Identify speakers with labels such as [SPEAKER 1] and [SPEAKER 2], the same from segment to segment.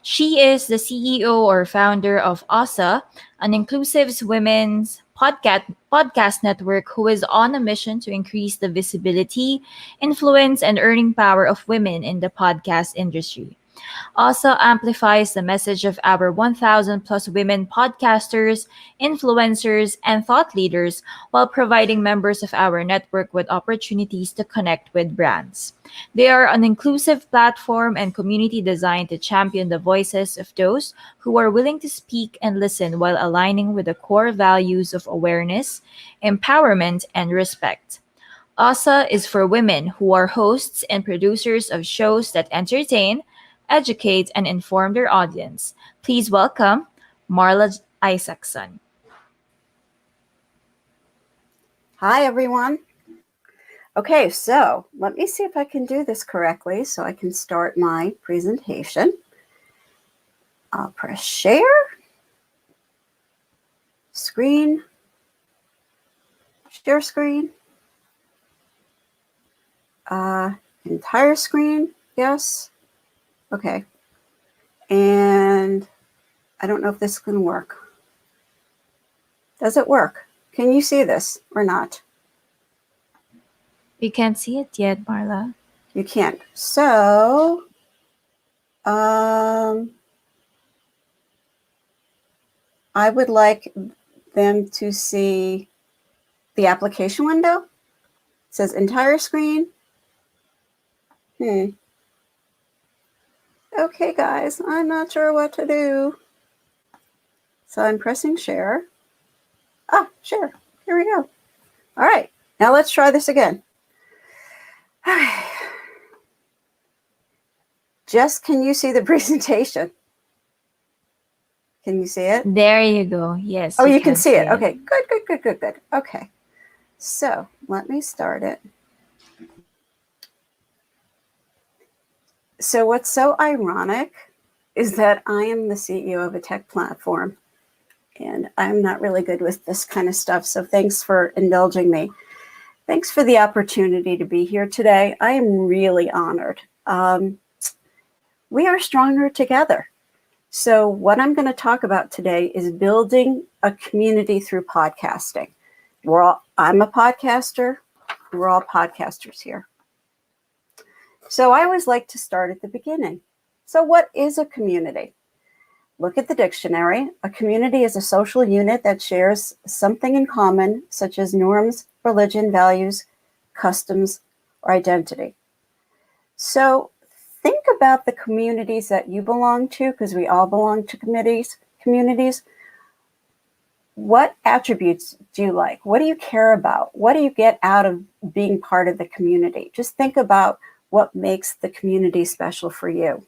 [SPEAKER 1] She is the CEO or founder of ASA, an inclusive women's podcast network who is on a mission to increase the visibility, influence, and earning power of women in the podcast industry. Also amplifies the message of our 1,000 plus women podcasters, influencers, and thought leaders while providing members of our network with opportunities to connect with brands. They are an inclusive platform and community designed to champion the voices of those who are willing to speak and listen while aligning with the core values of awareness, empowerment, and respect. ASA is for women who are hosts and producers of shows that entertain, educate, and inform their audience. Please welcome Marla Isackson.
[SPEAKER 2] Hi, everyone. Okay, so let me see if I can do this correctly so I can start my presentation. I'll press share, screen, share screen, entire screen, yes. Okay, and I don't know if this is going to work. Does it work? Can you see this or not?
[SPEAKER 1] We can't see it yet, Marla.
[SPEAKER 2] You can't. So, I would like them to see the application window. It says entire screen. Okay, guys, I'm not sure what to do. So I'm pressing share. Share. Here we go. All right, now let's try this again. Jess, can you see the presentation? Can you see it?
[SPEAKER 1] There you go. Yes.
[SPEAKER 2] Oh, you can see it. Okay, good. Okay, so let me start it. So what's so ironic is that I am the CEO of a tech platform, and I'm not really good with this kind of stuff. So thanks for indulging me. Thanks for the opportunity to be here today. I am really honored. We are stronger together. So what I'm going to talk about today is building a community through podcasting. I'm a podcaster. We're all podcasters here. So I always like to start at the beginning. So what is a community? Look at the dictionary. A community is a social unit that shares something in common, such as norms, religion, values, customs, or identity. So think about the communities that you belong to, because we all belong to communities. What attributes do you like? What do you care about? What do you get out of being part of the community? Just think about what makes the community special for you.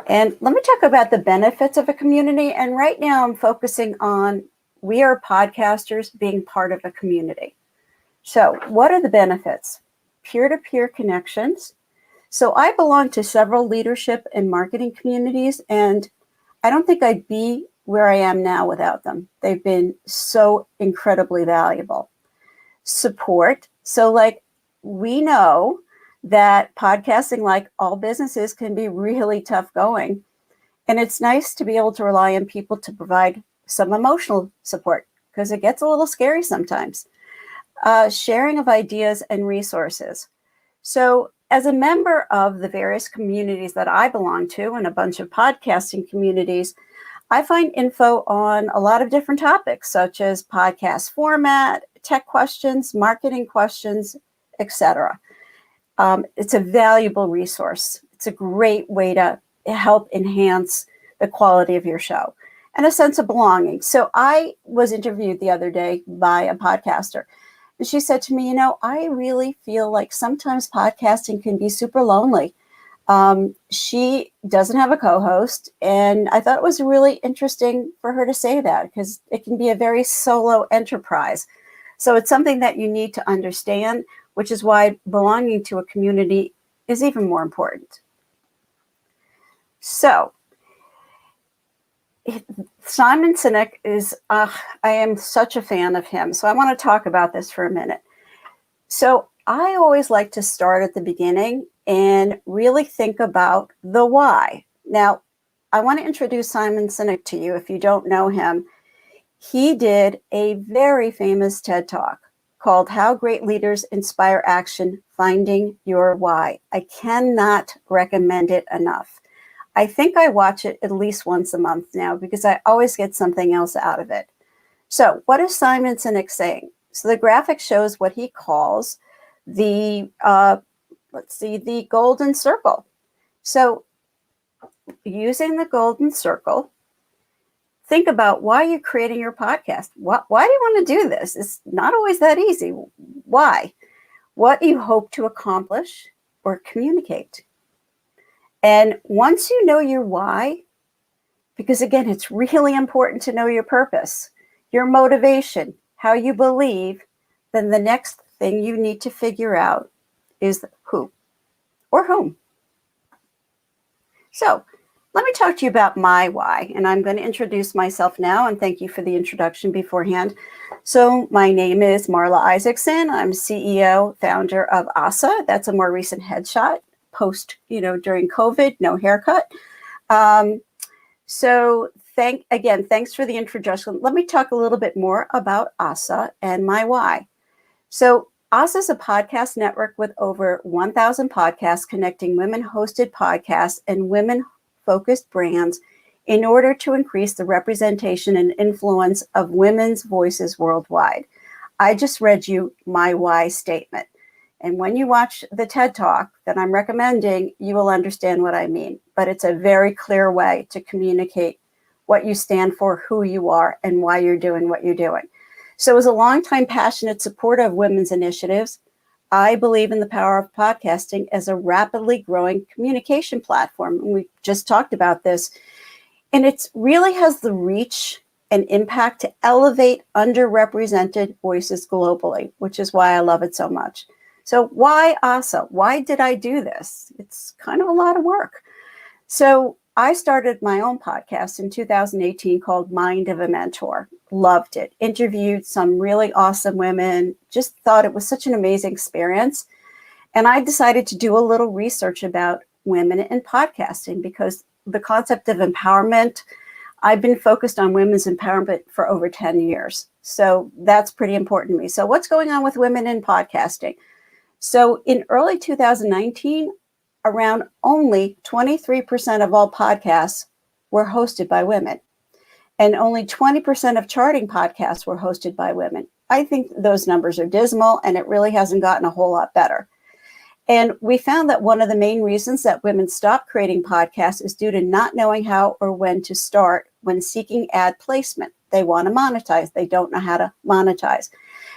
[SPEAKER 2] And let me talk about the benefits of a community. And right now I'm focusing on we are podcasters being part of a community. So what are the benefits? Peer-to-peer connections. So I belong to several leadership and marketing communities, and I don't think I'd be where I am now without them. They've been so incredibly valuable. Support. So we know that podcasting, like all businesses, can be really tough going. And it's nice to be able to rely on people to provide some emotional support, because it gets a little scary sometimes. Sharing of ideas and resources. So as a member of the various communities that I belong to and a bunch of podcasting communities, I find info on a lot of different topics, such as podcast format, tech questions, marketing questions, etc. It's a valuable resource. It's a great way to help enhance the quality of your show and a sense of belonging. So I was interviewed the other day by a podcaster, and she said to me, I really feel like sometimes podcasting can be super lonely. She doesn't have a co-host, and I thought it was really interesting for her to say that, because it can be a very solo enterprise. So it's something that you need to understand, which is why belonging to a community is even more important. So Simon Sinek is, I am such a fan of him. So I want to talk about this for a minute. So I always like to start at the beginning and really think about the why. Now, I want to introduce Simon Sinek to you if you don't know him. He did a very famous TED Talk called How Great Leaders Inspire Action, Finding Your Why. I cannot recommend it enough. I think I watch it at least once a month now because I always get something else out of it. So what is Simon Sinek saying? So the graphic shows what he calls the, the golden circle. So using the golden circle, think about why you're creating your podcast. Why do you want to do this? It's not always that easy. Why? What you hope to accomplish or communicate. And once you know your why, because again, it's really important to know your purpose, your motivation, how you believe, then the next thing you need to figure out is who or whom. So let me talk to you about my why, and I'm going to introduce myself now, and thank you for the introduction beforehand. So my name is Marla Isackson. I'm CEO, founder of ASA. That's a more recent headshot post, during COVID, no haircut. So thanks for the introduction. Let me talk a little bit more about ASA and my why. So ASA is a podcast network with over 1,000 podcasts connecting women-hosted podcasts and women-focused brands in order to increase the representation and influence of women's voices worldwide. I just read you my why statement. And when you watch the TED Talk that I'm recommending, you will understand what I mean. But it's a very clear way to communicate what you stand for, who you are, and why you're doing what you're doing. So as a longtime passionate supporter of women's initiatives, I believe in the power of podcasting as a rapidly growing communication platform. And we just talked about this. And it really has the reach and impact to elevate underrepresented voices globally, which is why I love it so much. So why ASA? Why did I do this? It's kind of a lot of work. So I started my own podcast in 2018 called Mind of a Mentor. Loved it. Interviewed some really awesome women. Just thought it was such an amazing experience. And I decided to do a little research about women in podcasting because the concept of empowerment, I've been focused on women's empowerment for over 10 years. So that's pretty important to me. So what's going on with women in podcasting? So in early 2019, around only 23% of all podcasts were hosted by women, and only 20% of charting podcasts were hosted by women. I think those numbers are dismal, and it really hasn't gotten a whole lot better. And we found that one of the main reasons that women stop creating podcasts is due to not knowing how or when to start when seeking ad placement. They want to monetize. They don't know how to monetize.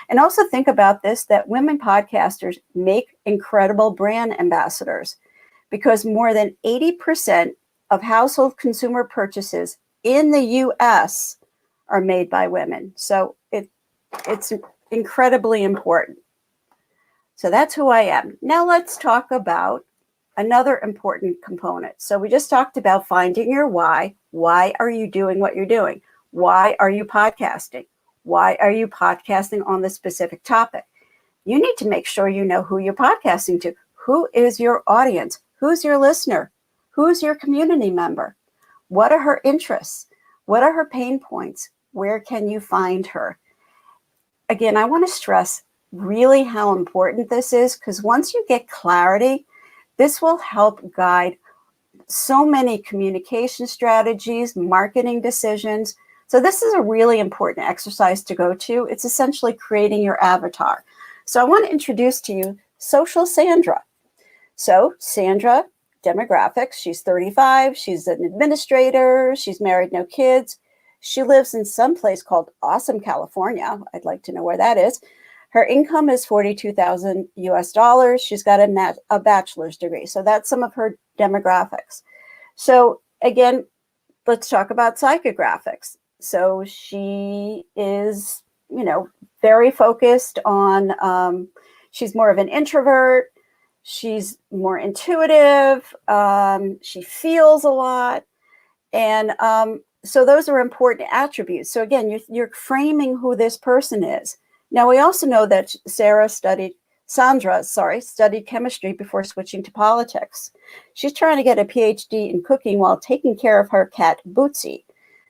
[SPEAKER 2] And also think about this, that women podcasters make incredible brand ambassadors because more than 80% of household consumer purchases in the US are made by women. So it's incredibly important. So that's who I am. Now let's talk about another important component. So we just talked about finding your why. Why are you doing what you're doing? Why are you podcasting? Why are you podcasting on this specific topic? You need to make sure you know who you're podcasting to. Who is your audience? Who's your listener? Who's your community member? What are her interests? What are her pain points? Where can you find her? Again, I want to stress really how important this is because once you get clarity, this will help guide so many communication strategies, marketing decisions. So this is a really important exercise to go to. It's essentially creating your avatar. So I want to introduce to you Social Sandra. So Sandra Demographic, she's 35. She's an administrator. She's married, no kids. She lives in some place called Awesome, California. I'd like to know where that is. Her income is $42,000 US. She's got a bachelor's degree. So that's some of her demographics. So again, let's talk about psychographics. So she is, very focused on, she's more of an introvert. She's more intuitive. She feels a lot. And so those are important attributes. So again, you're framing who this person is. Now, we also know that Sarah studied Sandra, studied chemistry before switching to politics. She's trying to get a PhD in cooking while taking care of her cat, Bootsy.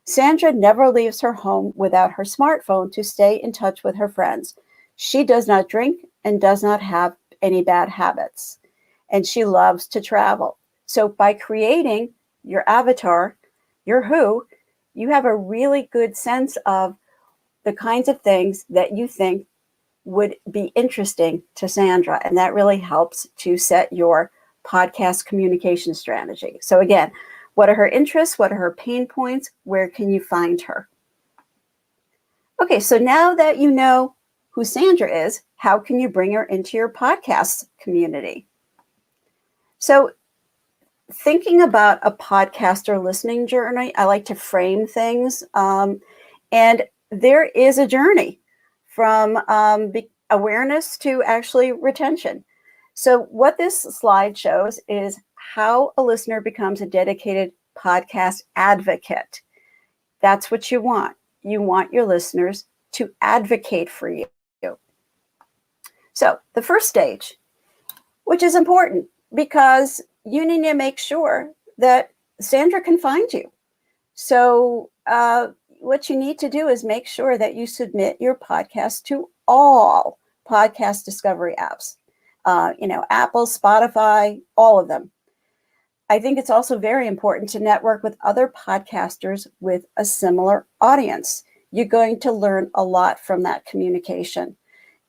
[SPEAKER 2] Sandra never leaves her home without her smartphone to stay in touch with her friends. She does not drink and does not have any bad habits. And she loves to travel. So by creating your avatar, your who, you have a really good sense of the kinds of things that you think would be interesting to Sandra. And that really helps to set your podcast communication strategy. So again, what are her interests? What are her pain points? Where can you find her? Okay, so now that you know who Sandra is, how can you bring her into your podcast community? So thinking about a podcaster listening journey, I like to frame things. And there is a journey from awareness to actually retention. So what this slide shows is how a listener becomes a dedicated podcast advocate. That's what you want. You want your listeners to advocate for you. So the first stage, which is important because you need to make sure that Sandra can find you. So what you need to do is make sure that you submit your podcast to all podcast discovery apps, Apple, Spotify, all of them. I think it's also very important to network with other podcasters with a similar audience. You're going to learn a lot from that communication,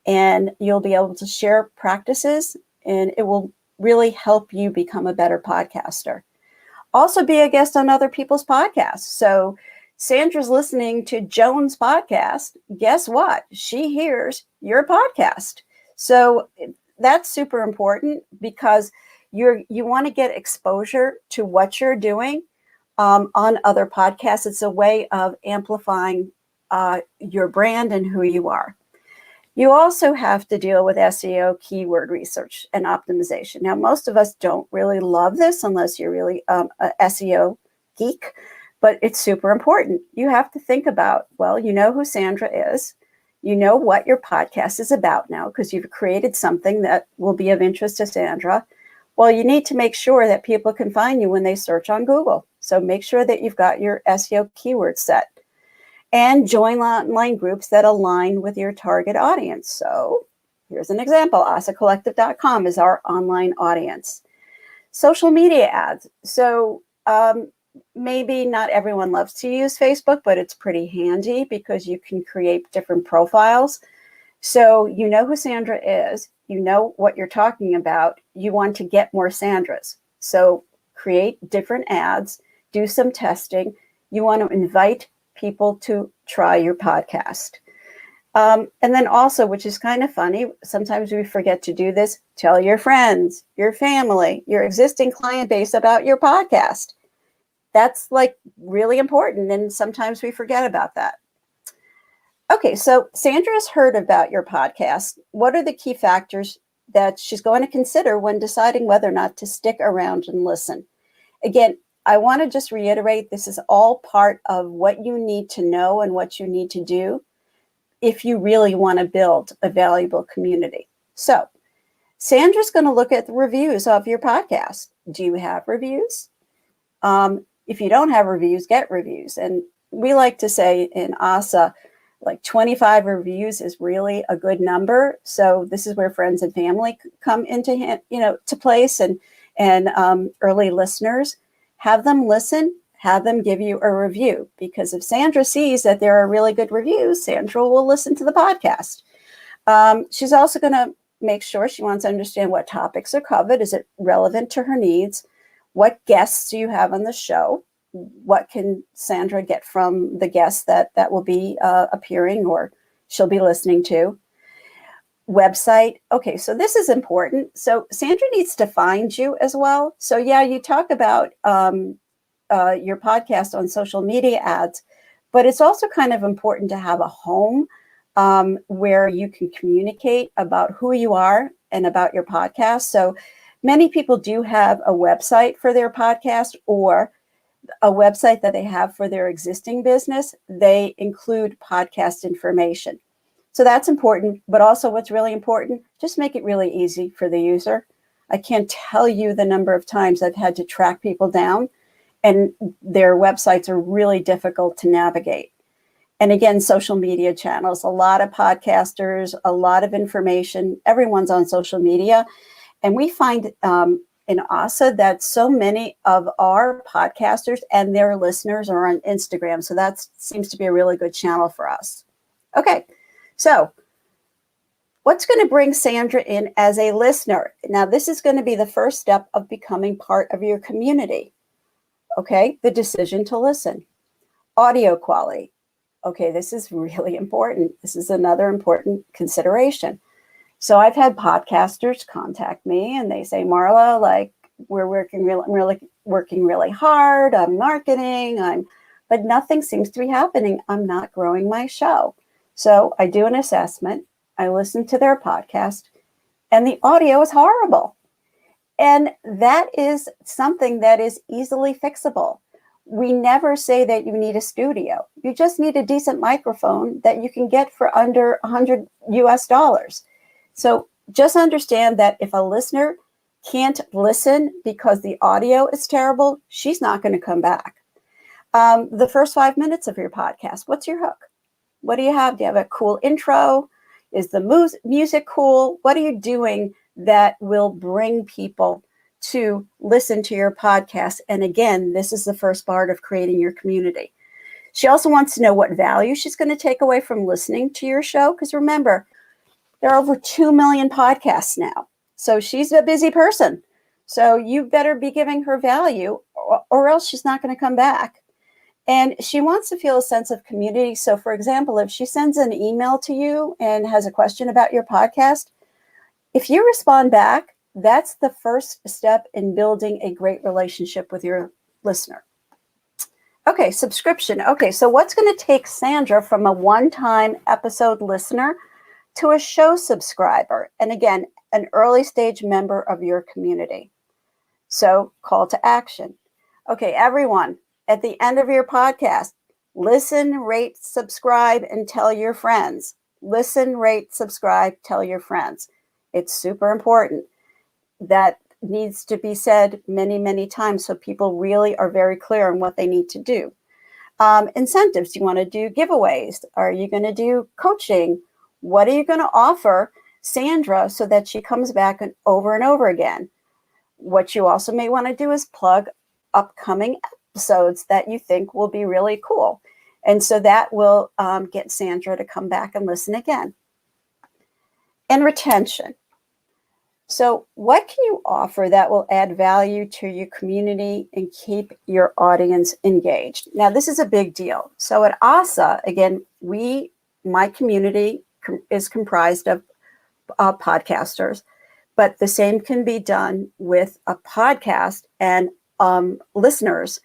[SPEAKER 2] and you'll be able to share practices, and it will really help you become a better podcaster. Also be a guest on other people's podcasts. So Sandra's listening to Joan's podcast. Guess what? She hears your podcast. So that's super important because you want to get exposure to what you're doing on other podcasts. It's a way of amplifying your brand and who you are. You also have to deal with SEO, keyword research, and optimization. Now, most of us don't really love this unless you're really an SEO geek, but it's super important. You have to think about, well, you know who Sandra is. You know what your podcast is about now because you've created something that will be of interest to Sandra. Well, you need to make sure that people can find you when they search on Google. So make sure that you've got your SEO keyword set. And join online groups that align with your target audience. So here's an example. asacollective.com is our online audience. Social media ads. So maybe not everyone loves to use Facebook, but it's pretty handy because you can create different profiles. So you know who Sandra is. You know what you're talking about. You want to get more Sandras. So create different ads. Do some testing. You want to invite people to try your podcast. And then also, which is kind of funny, sometimes we forget to do this, tell your friends, your family, your existing client base about your podcast. That's like really important. And sometimes we forget about that. Okay, so Sandra's heard about your podcast. What are the key factors that she's going to consider when deciding whether or not to stick around and listen? Again, I want to just reiterate, this is all part of what you need to know and what you need to do if you really want to build a valuable community. So Sandra's going to look at the reviews of your podcast. Do you have reviews? If you don't have reviews, get reviews. And we like to say in ASA, like 25 reviews is really a good number. So this is where friends and family come into to place, and early listeners. Have them listen, have them give you a review, because if Sandra sees that there are really good reviews, Sandra will listen to the podcast. She's also going to make sure she wants to understand what topics are covered. Is it relevant to her needs? What guests do you have on the show? What can Sandra get from the guests that will be appearing or she'll be listening to? Website. Okay, so this is important. So Sandra needs to find you as well. So yeah, you talk about your podcast on social media ads, but it's also kind of important to have a home where you can communicate about who you are and about your podcast. So many people do have a website for their podcast or a website that they have for their existing business. They include podcast information. So that's important. But also what's really important, just make it really easy for the user. I can't tell you the number of times I've had to track people down and their websites are really difficult to navigate. And again, social media channels, a lot of podcasters, a lot of information, everyone's on social media. And we find in ASA that so many of our podcasters and their listeners are on Instagram. So that seems to be a really good channel for us. Okay, so what's going to bring Sandra in as a listener? Now, this is going to be the first step of becoming part of your community. Okay, the decision to listen. Audio quality. Okay, this is really important. This is another important consideration. So I've had podcasters contact me and they say, Marla, like we're working really hard. I'm marketing, but nothing seems to be happening. I'm not growing my show. So I do an assessment. I listen to their podcast and the audio is horrible. And that is something that is easily fixable. We never say that you need a studio. You just need a decent microphone that you can get for under $100 US. So just understand that if a listener can't listen because the audio is terrible, she's not going to come back. The first 5 minutes of your podcast, what's your hook? What do you have? Do you have a cool intro? Is the music cool? What are you doing that will bring people to listen to your podcast? And again, this is the first part of creating your community. She also wants to know what value she's going to take away from listening to your show. Because remember, there are over 2 million podcasts now. So she's a busy person. So you better be giving her value or else she's not going to come back. And she wants to feel a sense of community. So for example, if she sends an email to you and has a question about your podcast, if you respond back, that's the first step in building a great relationship with your listener. Okay, subscription. Okay, so what's going to take Sandra from a one-time episode listener to a show subscriber? And again, an early stage member of your community. So call to action. Okay, everyone, at the end of your podcast, listen, rate, subscribe, and tell your friends. Listen, rate, subscribe, tell your friends. It's super important. That needs to be said many, many times so people really are very clear on what they need to do. Incentives. Do you want to do giveaways? Are you going to do coaching? What are you going to offer Sandra so that she comes back and over again? What you also may want to do is plug upcoming episodes that you think will be really cool. And so that will get Sandra to come back and listen again. And retention. So what can you offer that will add value to your community and keep your audience engaged? Now, this is a big deal. So at ASA, again, my community is comprised of podcasters, but the same can be done with a podcast and listeners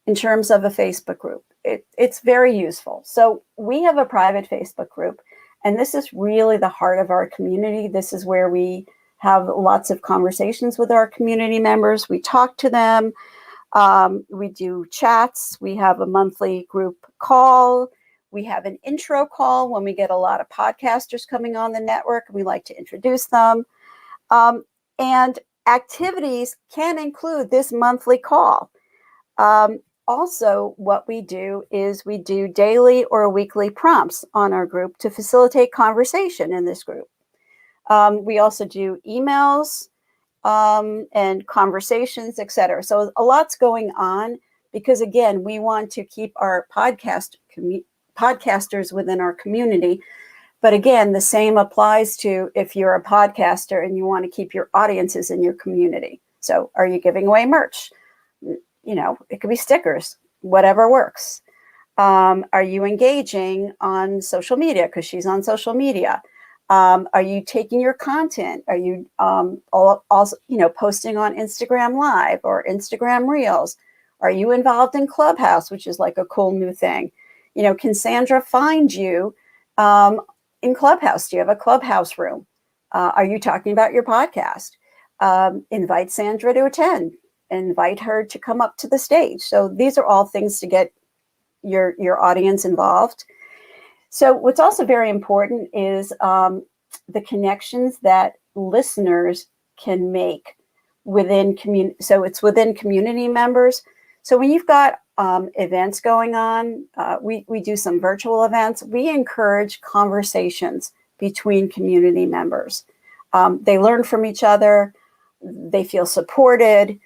[SPEAKER 2] in terms of a Facebook group. It's very useful. So we have a private Facebook group, and this is really the heart of our community. This is where we have lots of conversations with our community members. We talk to them. We do chats. We have a monthly group call. We have an intro call when we get a lot of podcasters coming on the network. We like to introduce them. And activities can include this monthly call. Also, what we do is we do daily or weekly prompts on our group to facilitate conversation in this group. We also do emails and conversations, etc. So a lot's going on because, again, we want to keep our podcasters within our community. But again, the same applies to if you're a podcaster and you want to keep your audiences in your community. So are you giving away merch? You know, it could be stickers, whatever works. Are you engaging on social media? Because she's on social media. Are you taking your content? Are you also, posting on Instagram Live or Instagram Reels? Are you involved in Clubhouse, which is like a cool new thing? Can Sandra find you in Clubhouse? Do you have a Clubhouse room? Are you talking about your podcast? Invite Sandra to attend. Invite her to come up to the stage. So these are all things to get your audience involved. So what's also very important is the connections that listeners can make within community. So it's within community members. So when you've got events going on, we do some virtual events. We encourage conversations between community members. They learn from each other. They feel supported.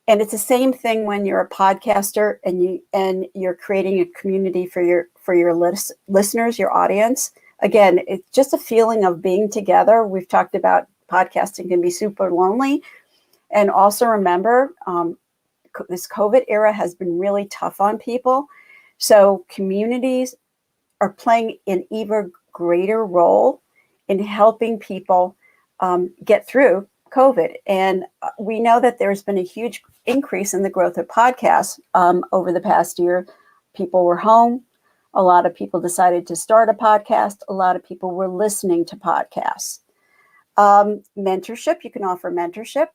[SPEAKER 2] And it's the same thing when you're a podcaster and you're creating a community for your listeners, your audience. Again, it's just a feeling of being together. We've talked about podcasting can be super lonely. And also remember, this COVID era has been really tough on people. So communities are playing an even greater role in helping people get through COVID. And we know that there's been a huge increase in the growth of podcasts over the past year. People were home. A lot of people decided to start a podcast. A lot of people were listening to podcasts. Mentorship, you can offer mentorship.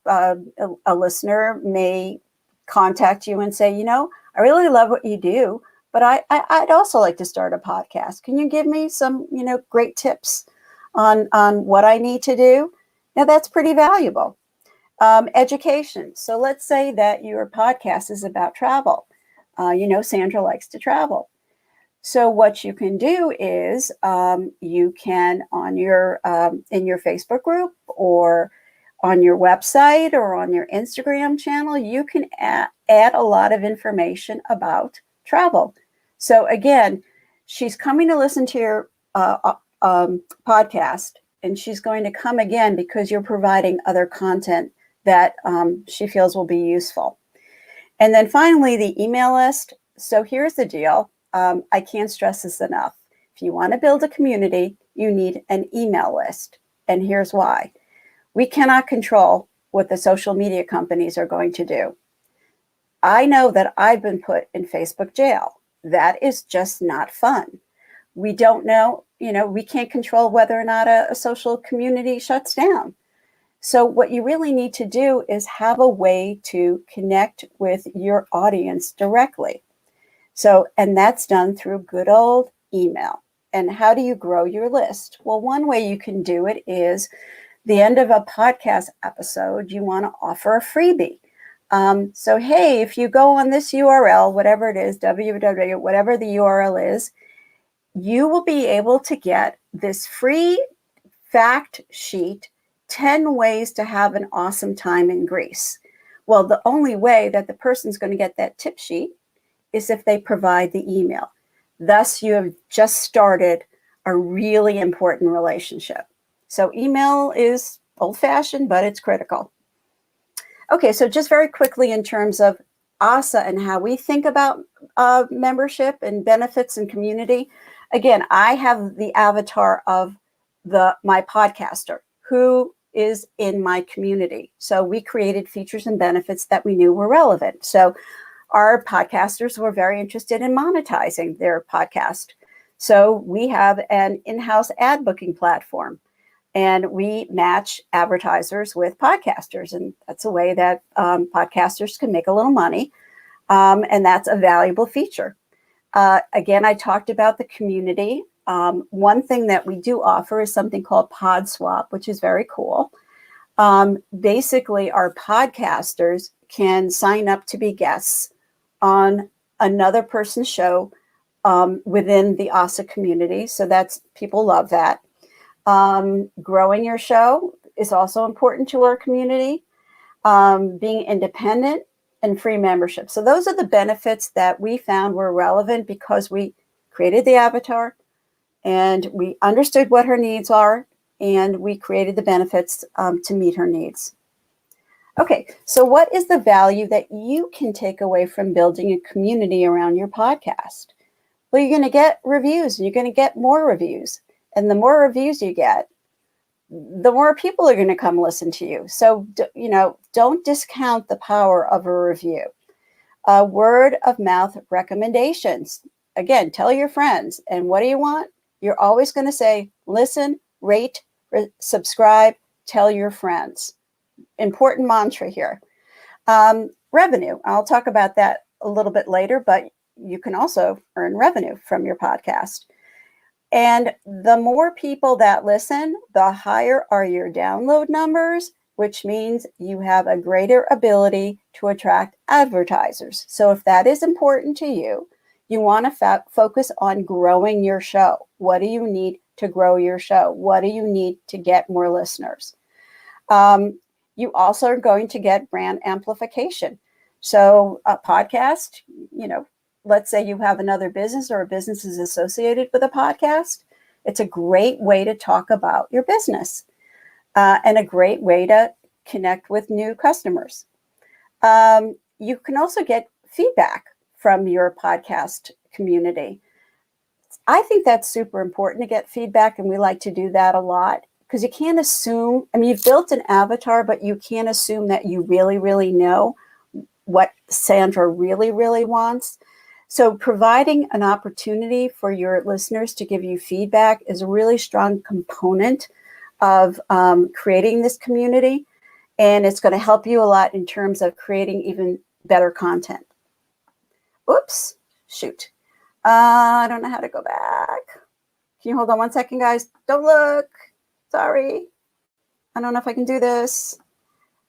[SPEAKER 2] A listener may contact you and say, I really love what you do, but I'd also like to start a podcast. Can you give me some, great tips on what I need to do? Now that's pretty valuable. Education. So let's say that your podcast is about travel. Sandra likes to travel. So what you can do is you can on your in your Facebook group or on your website or on your Instagram channel, you can add a lot of information about travel. So again, she's coming to listen to your podcast, and she's going to come again because you're providing other content that she feels will be useful. And then finally, the email list. So here's the deal. I can't stress this enough. If you want to build a community, you need an email list. And here's why. We cannot control what the social media companies are going to do. I know that I've been put in Facebook jail. That is just not fun. We don't know, we can't control whether or not a social community shuts down. So what you really need to do is have a way to connect with your audience directly. So, and that's done through good old email. And how do you grow your list? Well, one way you can do it is the end of a podcast episode, you want to offer a freebie. So, hey, if you go on this URL, whatever it is, www, whatever the URL is, you will be able to get this free fact sheet, 10 ways to have an awesome time in Greece. Well, the only way that the person's going to get that tip sheet is if they provide the email. Thus, you have just started a really important relationship. So email is old-fashioned, but it's critical. Okay, so just very quickly in terms of ASA and how we think about membership and benefits and community. Again, I have the avatar of my podcaster who is in my community. So we created features and benefits that we knew were relevant. So our podcasters were very interested in monetizing their podcast. So we have an in-house ad booking platform, and we match advertisers with podcasters. And that's a way that podcasters can make a little money. And that's a valuable feature. Again, I talked about the community. One thing that we do offer is something called Pod Swap, which is very cool. Basically, our podcasters can sign up to be guests on another person's show within the ASA community. So that's, people love that. Growing your show is also important to our community. Being independent and free membership. So those are the benefits that we found were relevant because we created the avatar and we understood what her needs are, and we created the benefits to meet her needs. Okay, so what is the value that you can take away from building a community around your podcast? Well, you're going to get reviews, and you're going to get more reviews. And the more reviews you get, the more people are going to come listen to you. So, don't discount the power of a review. Word of mouth recommendations. Again, tell your friends. And what do you want? You're always going to say, listen, rate, subscribe, tell your friends. Important mantra here. Revenue. I'll talk about that a little bit later, but you can also earn revenue from your podcast. And the more people that listen, the higher are your download numbers, which means you have a greater ability to attract advertisers. So if that is important to you, you want to focus on growing your show. What do you need to grow your show? What do you need to get more listeners? You also are going to get brand amplification. So a podcast, let's say you have another business or a business is associated with a podcast. It's a great way to talk about your business and a great way to connect with new customers. You can also get feedback from your podcast community. I think that's super important to get feedback, and we like to do that a lot because you can't assume, you've built an avatar, but you can't assume that you really, really know what Sandra really, really wants. So providing an opportunity for your listeners to give you feedback is a really strong component of creating this community. And it's going to help you a lot in terms of creating even better content. Oops, shoot. I don't know how to go back. Can you hold on one second, guys? Don't look. Sorry. I don't know if I can do this.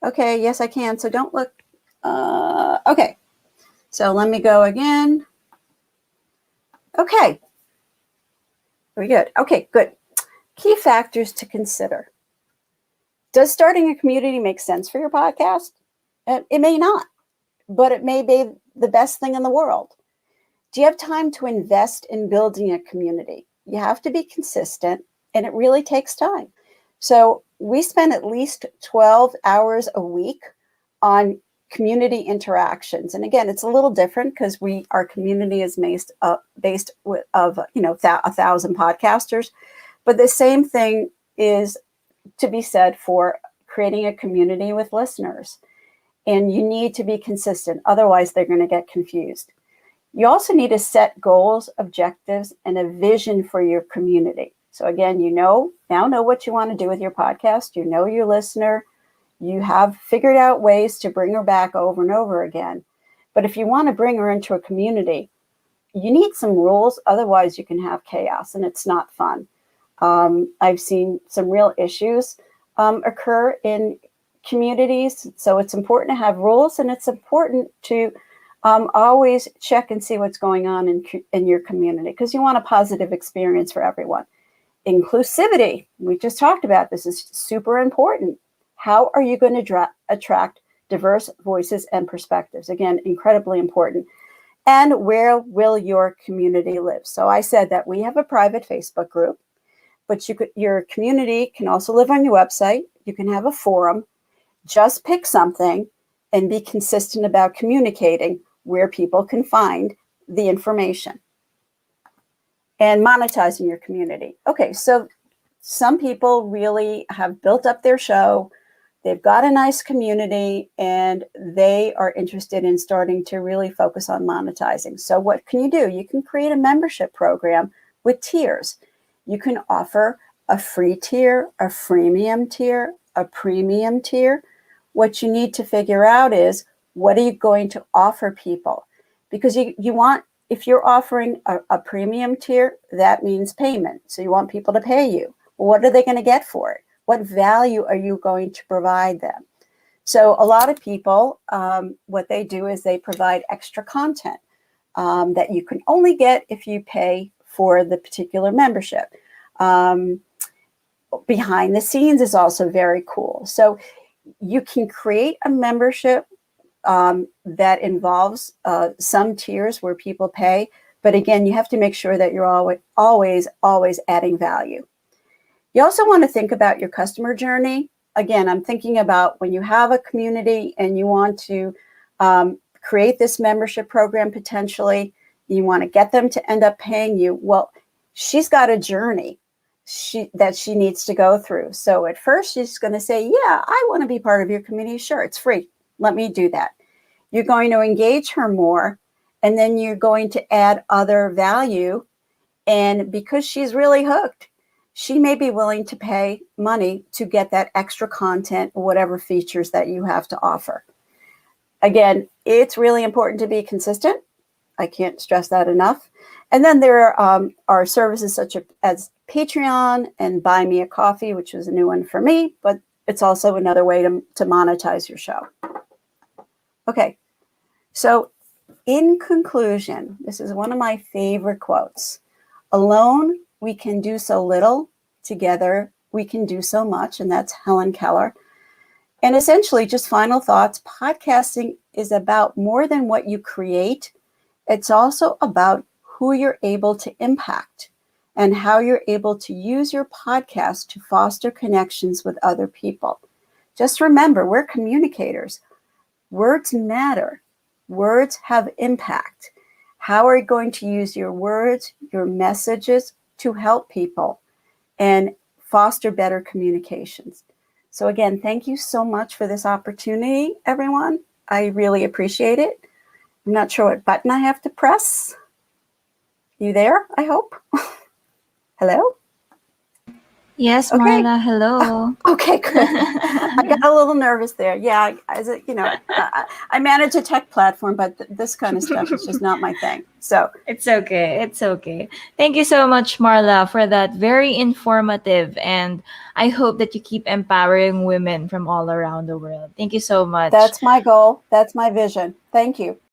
[SPEAKER 2] Okay, yes, I can. So don't look. Okay. So let me go again. Okay. Very good. Okay, good. Key factors to consider. Does starting a community make sense for your podcast? It may not, but it may be the best thing in the world. Do you have time to invest in building a community? You have to be consistent, and it really takes time. So we spend at least 12 hours a week on community interactions. And again, it's a little different because our community is based of 1,000 podcasters. But the same thing is to be said for creating a community with listeners. And you need to be consistent. Otherwise, they're going to get confused. You also need to set goals, objectives, and a vision for your community. So again, now know what you want to do with your podcast. You know your listener. You have figured out ways to bring her back over and over again. But if you want to bring her into a community, you need some rules. Otherwise, you can have chaos, and it's not fun. I've seen some real issues occur in communities. So it's important to have rules, and it's important to always check and see what's going on in your community because you want a positive experience for everyone. Inclusivity, we just talked about this, is super important. How are you going to attract diverse voices and perspectives? Again, incredibly important. And where will your community live? So I said that we have a private Facebook group, but your community can also live on your website. You can have a forum. Just pick something and be consistent about communicating where people can find the information. And monetizing your community. Okay, so some people really have built up their show. They've got a nice community, and they are interested in starting to really focus on monetizing. So what can you do? You can create a membership program with tiers. You can offer a free tier, a freemium tier, a premium tier. What you need to figure out is, what are you going to offer people? Because you want, if you're offering a premium tier, that means payment. So you want people to pay you. Well, what are they going to get for it? What value are you going to provide them? So a lot of people, what they do is they provide extra content that you can only get if you pay for the particular membership. Behind the scenes is also very cool. So you can create a membership that involves some tiers where people pay. But again, you have to make sure that you're always adding value. You also want to think about your customer journey. Again, I'm thinking about when you have a community and you want to create this membership program potentially, you want to get them to end up paying you. Well, she's got a journey that she needs to go through. So at first she's going to say, yeah, I want to be part of your community. Sure, it's free. Let me do that. You're going to engage her more, and then you're going to add other value. And because she's really hooked, she may be willing to pay money to get that extra content or whatever features that you have to offer. Again, it's really important to be consistent. I can't stress that enough. And then there are services such as Patreon and Buy Me a Coffee, which was a new one for me, but it's also another way to monetize your show. Okay, so in conclusion, this is one of my favorite quotes. Alone, we can do so little. Together, we can do so much. And that's Helen Keller. And essentially, just final thoughts, podcasting is about more than what you create. It's also about who you're able to impact and how you're able to use your podcast to foster connections with other people. Just remember, we're communicators. Words matter. Words have impact. How are you going to use your words, your messages to help people and foster better communications? So again, thank you so much for this opportunity, everyone. I really appreciate it. I'm not sure what button I have to press. You there, I hope? Hello?
[SPEAKER 1] Yes,
[SPEAKER 2] Okay.
[SPEAKER 1] Marla, hello.
[SPEAKER 2] Okay, good. I got a little nervous there. Yeah, I manage a tech platform, but this kind of stuff is just not my thing. So
[SPEAKER 1] It's okay. It's okay. Thank you so much, Marla, for that very informative. And I hope that you keep empowering women from all around the world. Thank you so much.
[SPEAKER 2] that's my goal. That's my vision. Thank you.